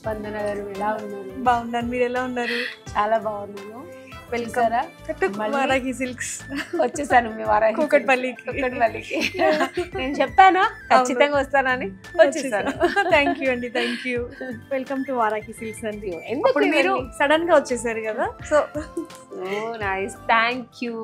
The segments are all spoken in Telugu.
స్పందన గారు ఎలా ఉన్నారు? బాగున్నాను, మీరు ఎలా ఉన్నారు? చాలా బాగున్నాను. Welcome to Varahi silks. వచ్చేసాను మీ వారాహి కూకట్పల్లికి. నేను చెప్పానా ఖచ్చితంగా వస్తానని, వచ్చేసాను. థ్యాంక్ యూ అండి, thank you. Welcome to Varahi silks అండి. ఎందుకు మీరు సడన్ గా వచ్చేసారు కదా, so nice. Thank you.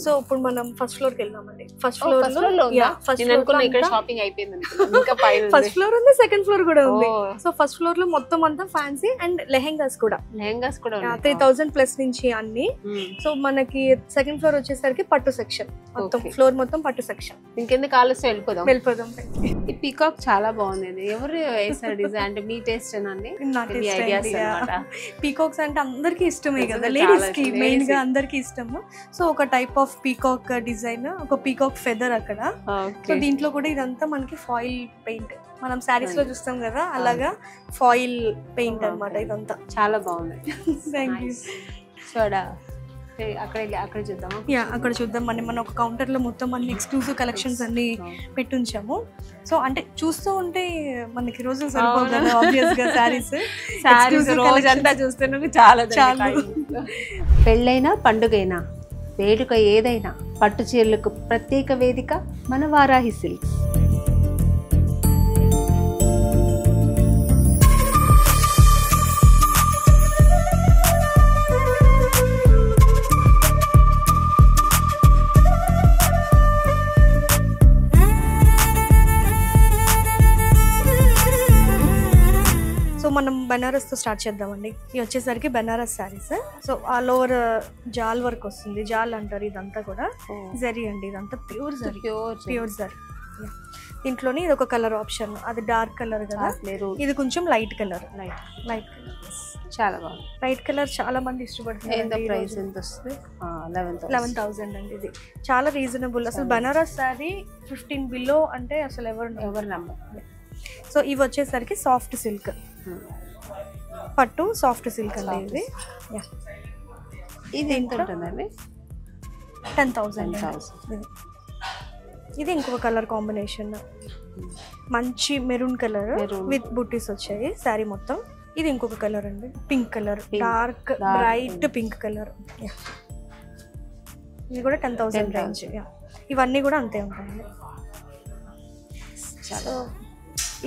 So ఇప్పుడు మనం ఫస్ట్ ఫ్లోర్ కి వెళ్దామండి. ఫస్ట్ ఫ్లోర్ ఉంది, సెకండ్ ఫ్లోర్ కూడా ఉంది. సో ఫస్ట్ ఫ్లోర్ లో మొత్తం అంతా ఫ్యాన్సీ అండ్ లెహెంగాస్ కూడా 3000 ప్లస్ నుంచి అన్ని. సో మనకి సెకండ్ ఫ్లోర్ వచ్చేసరికి పట్టు సెక్షన్, మొత్తం ఫ్లోర్ మొత్తం పట్టు సెక్షన్. ఇంకెందుకు ఆలస్యం వెళ్ళిపోదాం. ఈ పీకాక్ చాలా బాగుంది. ఎవరు వేసారు డిజైన్? అంటే మీ టేస్ట్ అండి? పీకాక్స్ అంటే అందరికి ఇష్టమే కదా, లేడీస్ కి మెయిన్ గా అందరికి ఇష్టము. సో ఒక టైప్ ఆఫ్ పీకాక్ డిజైన్, ఒక పీకాక్ ఫెదర్ అక్కడ. సో దీంట్లో కూడా ఇదంతా మనకి ఫాయిల్ పెయింట్, మనం సారీస్ లో చూస్తాం కదా అలాగా ఫాయిల్ పెయింట్ అన్నమాట ఇదంతా. చాలా బాగుంది. Thank you. అక్కడ చూద్దాం. అక్కడ చూద్దాం. మన ఒక కౌంటర్ లో మొత్తం అన్ని ఎక్స్క్లూజివ్ కలెక్షన్స్ అన్ని పెట్టుంచాము. సో అంటే చూస్తూ ఉంటే మనకి రోజులు సరిపోదు కదా, ఆబ్వియస్ గా సారీస్ రోజంతా చూస్తే చాలా. పెళ్ళైనా పండుగైనా వేడుక ఏదైనా పట్టు చీరలకు ప్రత్యేక వేదిక మన వారాహి సిల్క్స్. మనం బనారస్ తో స్టార్ట్ చేద్దామండి. ఇది వచ్చేసరికి Banaras saris. So all over జాల్ వర్క్ వస్తుంది, జాల్ అంటారు ఇదంతా కూడా. జరీ అండి, ఇదంతా ప్యూర్ జరీ. దీంట్లోని ఇది ఒక కలర్ ఆప్షన్, అది డార్క్ కలర్ కదా, ఇది కొంచెం లైట్ కలర్. చాలా బాగుంది. లైట్ కలర్ చాలా మంది ఇష్టపడుతున్నారు. 11,000 అండి. ఇది చాలా రీజనబుల్. అసలు బనారస్ శారీ 15 బిలో అంటే అసలు ఎవరు నమ్మరు. సో ఇవి వచ్చేసరికి సాఫ్ట్ సిల్క్, పట్టు సాఫ్ట్ సిల్క్ అండి. ఇది ఎంత ఉంటుందండి? 10,000. ఇది ఇంకొక కలర్ కాంబినేషన్, మంచి మెరూన్ కలర్ విత్ బుట్టీస్ వచ్చాయి శారీ మొత్తం. ఇది ఇంకొక కలర్ అండి, pink colour, dark bright pink colour. ఇది కూడా 10,000 రేంజ్. ఇవన్నీ కూడా అంతే ఉంటాయి.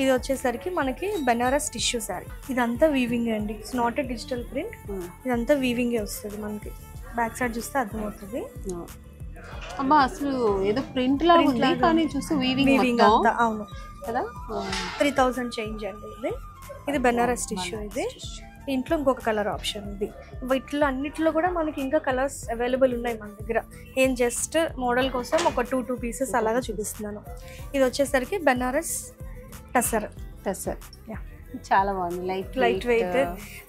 ఇది వచ్చేసరికి మనకి బనారస్ టిష్యూ శారీ. ఇదంతా వీవింగ్ అండి, it's not a digital print. ఇదంతా వీవింగే వస్తుంది మనకి. బ్యాక్ సైడ్ చూస్తే అర్థమవుతుంది. అమ్మా అసలు ఏదో ప్రింట్ లా ఉంది కానీ చూస్తే వీవింగ్ అంతా. అవును కదా. 3,000 చేంజ్ అండి. ఇది బనారస్ టిష్యూ. ఇది ఇంట్లో ఇంకొక కలర్ ఆప్షన్. ఇది వీటిలో అన్నిట్లో కూడా మనకి ఇంకా కలర్స్ అవైలబుల్ ఉన్నాయి మన దగ్గర. ఏం జస్ట్ మోడల్ కోసం ఒక 2 పీసెస్ అలాగా చూపిస్తున్నాను. ఇది వచ్చేసరికి బనారస్ టసర్. చాలా బాగుంది, లైట్ వెయిట్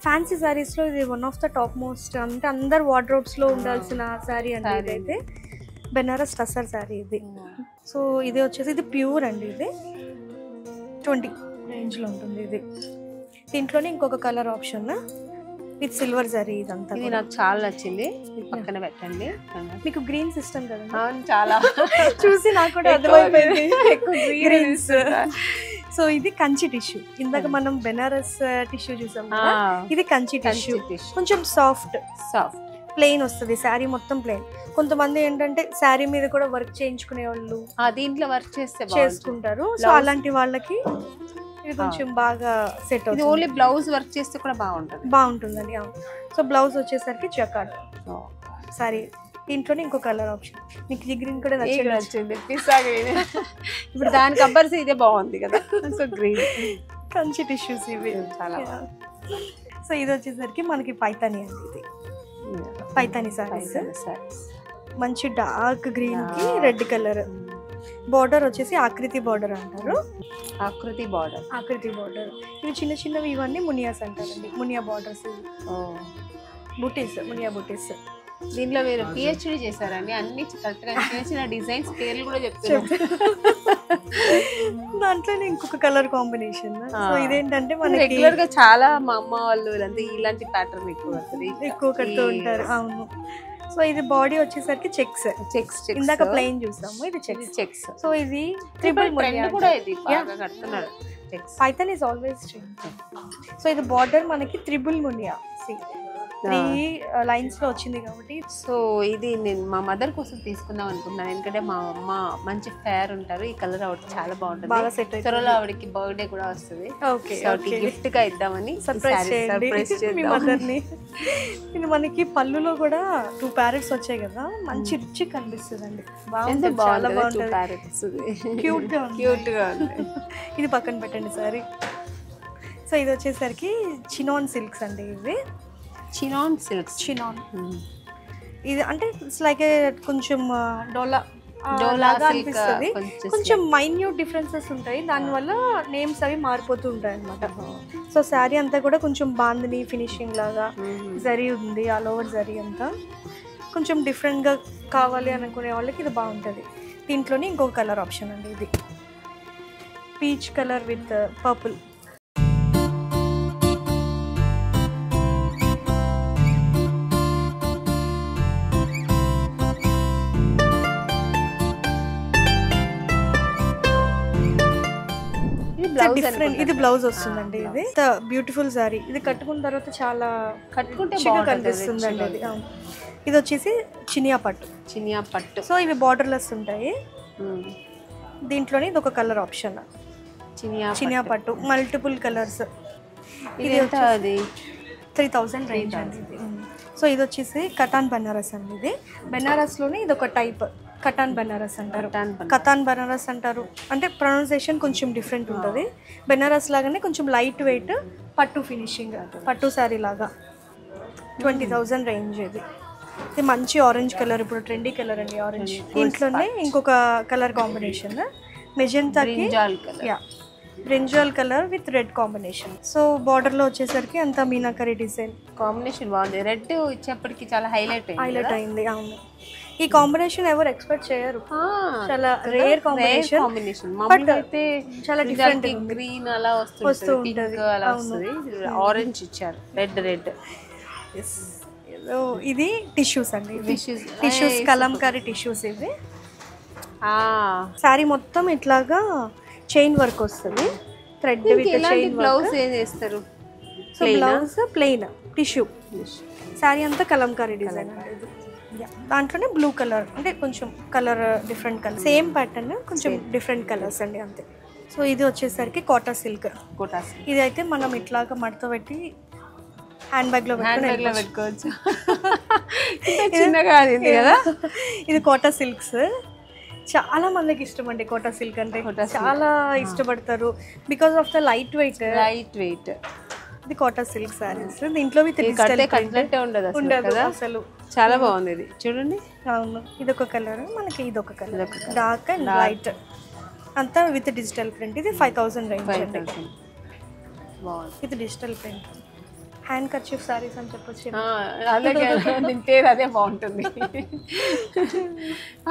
ఫ్యాన్సీ సారీస్ లో ఇది one of the top most. అంటే అందరు వార్డ్రోబ్స్ లో ఉండాల్సిన సారీ అండి ఇదైతే, బనారస్ టసర్ సారీ ఇది. సో ఇది వచ్చేసి ఇది ప్యూర్ అండి. ఇది 20 రేంజ్ లో ఉంటుంది. ఇది దీంట్లోనే ఇంకొక colour option with silver zari. ఇదంతా ఇది నాకు చాలా నచ్చింది. పక్కన పెట్టండి. మీకు గ్రీన్ సిస్టమ్ కదా, చాలా చూసి నాకు కూడా అర్థమైపోయింది. గ్రీన్స్. సో ఇది కంచి టిష్యూ. ఇందాక మనం బెనారస్ టిష్యూ చూసాం కదా, ఇది కంచి టిష్యూ. కొంచెం సాఫ్ట్ ప్లెయిన్ వస్తుంది శారీ మొత్తం ప్లెయిన్. కొంతమంది ఏంటంటే శారీ మీద కూడా వర్క్ చేయించుకునే వాళ్ళు దీంట్లో వర్క్ చేసుకుంటారు. సో అలాంటి వాళ్ళకి ఇది కొంచెం బాగా సెట్ అవుతుంది. ఓన్లీ బ్లౌజ్ వర్క్ చేస్తే కూడా బాగుంటుందండి. సో బ్లౌజ్ వచ్చేసరికి జకార్డ్ సారీ. దీంట్లోనే ఇంకో కలర్ ఆప్షన్. మీకు ఈ గ్రీన్ కూడా నచ్చింది, పిస్తా గ్రీన్. ఇప్పుడు దాని కంపల్సరీ ఇదే బాగుంది కదా. సో గ్రీన్ కంచి టిష్యూస్ ఇవి చాలా. సో ఇది వచ్చేసరికి మనకి పైతాని అండి. ఇది పైతాని సారీస్. మంచి డార్క్ గ్రీన్ కి రెడ్ కలర్. బార్డర్ వచ్చేసి ఆకృతి బార్డర్ అంటారు. ఆకృతి బార్డర్. ఇవి చిన్న చిన్నవి, ఇవన్నీ మునియాస్ అంటారండి. మునియా బార్డర్స్. బుటీస్, మునియా బుటీస్. దీంట్లో మీరు పిహెచ్డి చేశారండి, అన్ని కరెక్ట్గా చిన్న చిన్న డిజైన్స్ పేర్లు కూడా చెప్తారు. దాంట్లోనే ఇంకొక కలర్ కాంబినేషన్. సో ఇదేంటంటే మనకి రెగ్యులర్ గా చాలా మా అమ్మ వాళ్ళు ఇలాంటి ప్యాటర్న్ ఎక్కువ కడుతూ ఉంటారు. అవును. సో ఇది బాడీ వచ్చేసరికి చెక్స్, ఇందాక ప్లెయిన్ చూసాము, ఇది చెక్స్. సో ఇది ట్రిపుల్ మునియా కూడా, ఇది బాగా కడుతున్నారు. Python is always trend. So ఇది బార్డర్ మనకి ట్రిపుల్ మునియా 3 లైన్స్ లో వచ్చింది కాబట్టి. సో ఇది నేను మా మదర్ కోసం తీసుకుందాం అనుకున్నాను, ఎందుకంటే మా అమ్మ మంచి ఫేర్ ఉంటారు, ఈ కలర్ ఆవిడ చాలా బాగుంటుంది, బాగా సెట్. త్వరలో ఆవిడకి బర్త్డే కూడా వస్తుంది, గిఫ్ట్ గా ఇద్దామని సర్ప్రైజ్ చేయండి మదర్ని. ఇది మనకి పళ్ళులో కూడా 2 ప్యారెట్స్ వచ్చాయి కదా, మంచి రిచ్ కనిపిస్తుంది అండి. చాలా బాగుంటుంది, క్యూట్ గా ఉంది. ఇది పక్కన పెట్టండి సారీ. సో ఇది వచ్చేసరికి చినాన్ సిల్క్స్ అండి. ఇవి చినాన్ సిల్క్స్. ఇది అంటే ఇట్స్ లైక్ కొంచెం డోలా అనిపిస్తుంది, కొంచెం మైన్యూట్ డిఫరెన్సెస్ ఉంటాయి, దానివల్ల నేమ్స్ అవి మారిపోతూ ఉంటాయి అనమాట. సో శారీ అంతా కూడా కొంచెం బాందిని ఫినిషింగ్ లాగా జరీ ఉంది, ఆల్ ఓవర్ జరీ అంతా కొంచెం డిఫరెంట్గా కావాలి అనుకునే వాళ్ళకి ఇది బాగుంటుంది. దీంట్లోనే ఇంకొక కలర్ ఆప్షన్ అండి, ఇది peach colour with purple. Different. ఇది బ్లౌజ్ వస్తుందండి. ఇది బ్యూటిఫుల్ సారీ. ఇది కట్టుకున్న తర్వాత చాలా కనిపిస్తుంది అండి. ఇది ఇది వచ్చేసి చినియా పట్టు. సో ఇవి బార్డర్లెస్ ఉంటాయి. దీంట్లోనే ఇది ఒక కలర్ ఆప్షన్, చినియా పట్టు, మల్టిపుల్ కలర్స్. ఇది 3000 రేంజ్ అండి. సో ఇది వచ్చేసి కటాన్ బనారస్ అండి. ఇది బెనారస్లోనే ఇది ఒక టైప్, కటాన్ బనారస్ అంటారు, కతాన్ బనారస్ అంటారు. అంటే ప్రొనౌన్సియేషన్ కొంచెం డిఫరెంట్ ఉంటుంది. బెనారస్ లాగానే కొంచెం లైట్ వెయిట్ పట్టు ఫినిషింగ్, పట్టు శారీ లాగా. 20,000 రేంజ్. ఇది మంచి ఆరెంజ్ కలర్, ఇప్పుడు ట్రెండీ కలర్ అండి ఆరెంజ్. దీంట్లోనే ఇంకొక కలర్ కాంబినేషన్ మెజెంటాకి, brinjal colour with red combination. So border లో వచ్చేసరికి అంతా మీనాకరీ డిజైన్ కాంబినేషన్ బాగుంది. రెడ్ ఇచ్చేప్పటికి చాలా హైలైట్ అయింది. అవును, ఈ కాంబినేషన్ ఎవరు ఎక్స్పెక్ట్ చేయరు, చాలా రేర్ కాంబినేషన్. చాలా డిఫరెంట్, గ్రీన్ అలా వస్తుంది, అలా వస్తుంది, ఆరెంజ్ ఇచ్చారు, రెడ్. ఇది టిష్యూస్ అండి, టిష్యూస్ కలంకారీ టిష్యూస్. ఇవి సారీ మొత్తం ఇట్లాగా చైన్ వర్క్ వస్తుంది, థ్రెడ్ విత్ చైన్. బ్లౌజ్ ఏం చేస్తారు? So blouse plain tissue, sorry అంతా కలంకారీ డిజైన్ అనేది. దాంట్లోనే బ్లూ కలర్, అంటే కొంచెం colour different colour, same pattern కొంచెం డిఫరెంట్ కలర్స్ అండి అంతే. సో ఇది వచ్చేసరికి కోటా సిల్క్. ఇది అయితే మనం ఇట్లాగా మడత పెట్టి హ్యాండ్ బ్యాగ్ లో పెట్టుకోవచ్చు, చిన్నగా కదా. ఇది కోటా సిల్క్స్. చాలా మందికి ఇష్టం అండి కోటా సిల్క్ అంటే, చాలా ఇష్టపడతారు because of the light weight. ఇది కోటా సిల్క్ సారీస్. దీంట్లో ఉండదు అసలు, చాలా బాగుంది. ఇది చూడండి. అవును, ఇదొక కలర్ మనకి, ఇదొక కలర్ డార్క్ అండ్ లైట్, అంతా విత్ డిజిటల్ ప్రింట్. ఇది 5000 రేంజ్. ఇది digital print. Hand kerchief saris అని చెప్పొచ్చు. పేరు అదే బాగుంటుంది.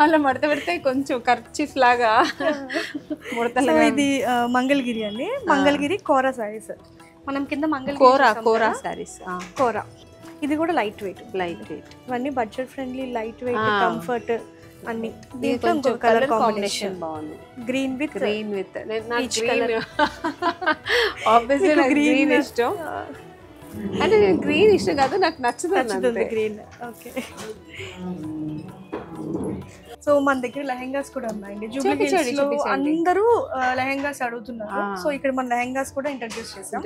అలా మడత పెడితే కొంచెం కర్చీఫ్ లాగా ముడతలు. ఇది మంగళగిరి అండి, మంగళగిరి కోరా సారీస్. మనం కింద కోరా సారీస్, కోరా. ఇది కూడా లైట్ వెయిట్. ఇవన్నీ budget friendly, light weight, comfort అన్ని. దీంట్లో ఇంకొక కలర్ కాంబినేషన్ బాగుంది, గ్రీన్ విత్ ఆబ్వియస్లీ గ్రీన్ ఇష్టం. అంటే నేను గ్రీన్ ఇష్టం కాదు, నాకు నచ్చుతుంది గ్రీన్. ఓకే, సో మన దగ్గర లెహెంగాస్ కూడా ఉన్నాయండి. జూబ్లీ హిల్స్ లో అందరూ లెహెంగాస్ అడుగుతున్నారు. సో ఇక్కడ మన లెహెంగాస్ కూడా ఇంట్రడ్యూస్ చేసాం.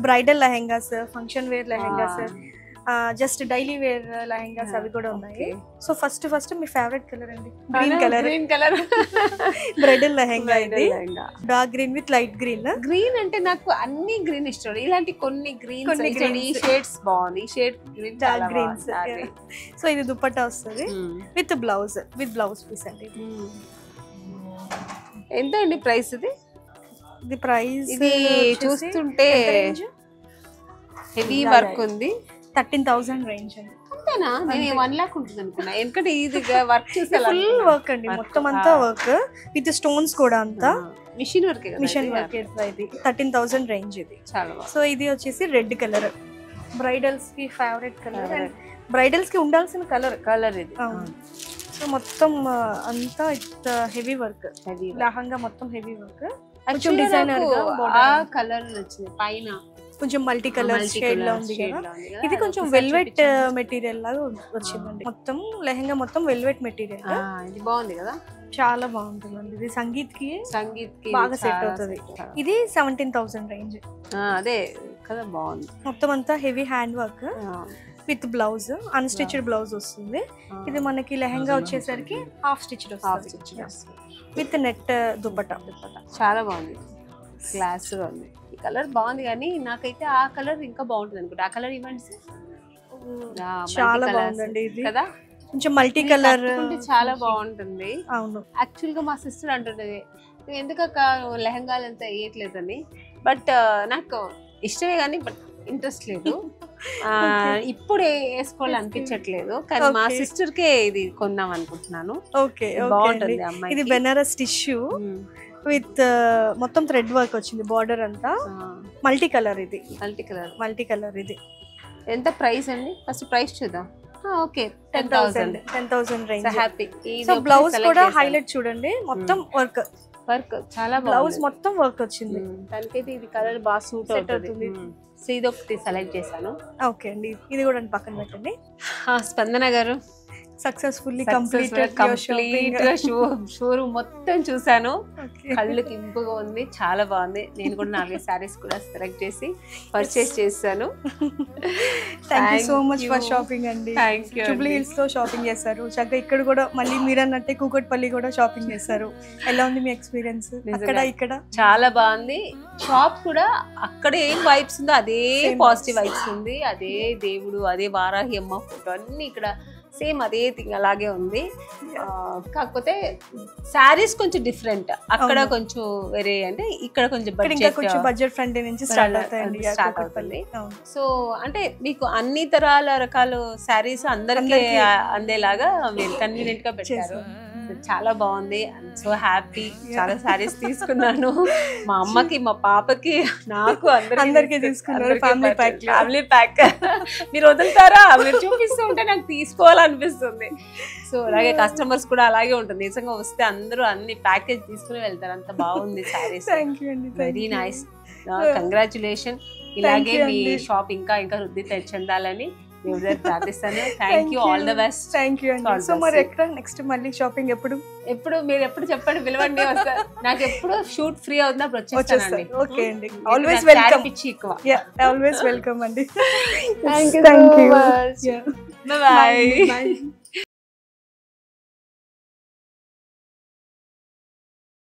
Bridal lehengas, function wear lehengas, just daily wear lehengas అవి కూడా ఉన్నాయి. సో ఫస్ట్ మీ ఫేవరెట్ కలర్ అండి గ్రీన్ కలర్. బ్రైడల్ లెహెంగా ఇది, dark green with light green. Green అంటే నాకు అన్ని గ్రీన్ ఇష్టం. ఇలాంటి కొన్ని గ్రీన్ ఈ షేడ్స్ బాగుంది, ఈ shade green, dark greens. So ఇది దుపట్టా వస్తుంది విత్ బ్లౌజ్ పీస్ అండి. ఎంత అండి ప్రైస్? ఇది ప్రైస్ ఇది చూస్తుంటే హెవీ వర్క్ ఉంది, 13,000 రేంజ్ అండి. అంతేనా? నేను 1 lakh ఉంటుంది అనుకున్నా, ఎందుకంటే ఇది వర్క్ చూసే ఫుల్ వర్క్ అండి, మొత్తం అంతా వర్క్ విత్ స్టోన్స్ కూడా అంతా మిషన్ వర్క్. మిషన్ వర్క్ ఇది 13,000 రేంజ్ ఇది. చాలా బాగుంది. సో ఇది వచ్చేసి రెడ్ కలర్, బ్రైడల్స్ కి ఫేవరెట్ కలర్ అండ్ బ్రైడల్స్ కి ఉండాల్సిన కలర్ ఇది. సో మొత్తం అంతా హెవీ వర్క్, లహంగా మొత్తం హెవీ వర్క్. కొంచెం డిజైనర్ గా ఆ కలర్ నచ్చింది, పైన కొంచెం మల్టీ కలర్ షేడ్ లో ఉంది కదా. ఇది కొంచెం వెల్వెట్ మెటీరియల్ లాగా వచ్చిందండి, మొత్తం లెహంగా మొత్తం వెల్వెట్ మెటీరియల్. ఇది బాగుంది కదా, చాలా బాగుంటుందండి. ఇది సంగీత్ కి బాగా సెట్ అవుతుంది. ఇది 17,000 రేంజ్. అదే కదా, బాగుంది. మొత్తం అంతా heavy hand work with blouse, unstitched blouse వస్తుంది. ఇది మనకి లెహంగా వచ్చేసరికి half stitch with net dupatta. చాలా బాగుంది, క్లాస్ గా ఉంది. ఈ కలర్ బాగుంది, కానీ నాకైతే ఆ కలర్ ఇంకా బాగుంటుంది అనుకుంటా. ఆ కలర్ ఇవ్వండి. చాలా బాగుందండి ఇది కదా, కొంచెం మల్టీ కలర్ చాలా బాగుంటుంది. అవును, యాక్చువల్ గా మా సిస్టర్ అంటుంటది, ఎందుకక్క లెహంగాలు అంతా వేయట్లేదని. బట్ నాకు ఇష్టమే కానీ బట్ ఇంట్రెస్ట్ లేదు. ఇప్పుడు వేసుకోవాలనిపించట్లేదు, కానీ మా సిస్టర్ కే ఇది కొందాం అనుకుంటున్నాను. ఓకే, బాగుంటుంది. ఇది బెనారస్ టిష్యూ విత్ మొత్తం థ్రెడ్ వర్క్ వచ్చింది, బార్డర్ అంతా మల్టీ కలర్. ఇది మల్టీ కలర్ ఇది. ఎంత ప్రైస్ అండి? ఫస్ట్ ప్రైస్ చూద్దాం. Okay, 10,000 range. Happy. So blouse కూడా హైలైట్ చూడండి, మొత్తం వర్క్ చాలా బ్లౌజ్ మొత్తం వర్క్ వచ్చింది. దానికైతే ఇది కలర్ బాగా సూట్ అవుతుంది. సో ఇది ఒకటి సెలెక్ట్ చేశాను. ఓకే అండి, ఇది కూడా పక్కన పెట్టండి. స్పందన గారు సక్సెస్ఫుల్లీ కంప్లీట్ షోరూమ్ మొత్తం చూసాను, కళ్ళకి ఇంపుగా ఉంది, చాలా బాగుంది. నేను కూడా 4 సారీస్ కూడా సెలెక్ట్ చేసి పర్చేస్ చేశాను. Thank you so much for shopping అండి. జూబ్లీ హిల్స్ లో షాపింగ్ చేశారు చక్కగా, ఇక్కడ కూడా మళ్ళీ మీరు అన్నట్టే కూకట్పల్లి కూడా షాపింగ్ చేశారు. ఎలా ఉంది మీ ఎక్స్పీరియన్స్? అక్కడ ఇక్కడ చాలా బాగుంది. షాప్ కూడా అక్కడ ఏం వైబ్స్ ఉందో అదే పాజిటివ్ వైబ్స్ ఉంది. అదే దేవుడు, అదే వారాహి అమ్మ ఫోటో అన్ని ఇక్కడ సేమ్ అదే థింగ్ అలాగే ఉంది. కాకపోతే శారీస్ కొంచెం డిఫరెంట్, అక్కడ కొంచెం వేరే, అంటే ఇక్కడ కొంచెం బడ్జెట్ ఫ్రెండ్లీ నుంచి స్టార్ట్ అవుతుంది. సో అంటే మీకు అన్ని రకాల శారీస్ అందరికీ అందేలాగా మీరు కన్వీనియంట్ గా పెట్టారు. చాలా బాగుంది. So happy. చాలా శారీస్ తీసుకున్నాను, మా అమ్మకి, మా పాపకి, నాకు అందరికి తీసుకున్నారు. Family pack. మీరు వదులుతారా? మీరు చూపిస్తూ ఉంటే నాకు తీసుకోవాలనిపిస్తుంది. సో అలాగే కస్టమర్స్ కూడా అలాగే ఉంటుంది, నిజంగా వస్తే అందరూ అన్ని ప్యాకేజ్ తీసుకుని వెళ్తారు. అంత బాగుంది శారీస్. Very nice. కంగ్రాచులేషన్. ఇలాగే మీ షాప్ ఇంకా ఇంకా వృద్ధి చెందాలని ప్రార్థిస్తాను. Thank you, all the best. Thank you అండి. సో మరి ఎక్కడ నెక్స్ట్ మళ్ళీ షాపింగ్ ఎప్పుడు మీరు ఎప్పుడు చెప్పండి, పిలవండి, వస్తారు. నాకు ఎప్పుడు షూట్ ఫ్రీ అవుతున్నప్పుడు వచ్చేస్తానండి. ఓకే అండి, ఆల్వేస్ వెల్కమ్. పిచ్చి ఎక్కువ. ఆల్వేస్ వెల్కమ్ అండి. Thank you. Bye bye.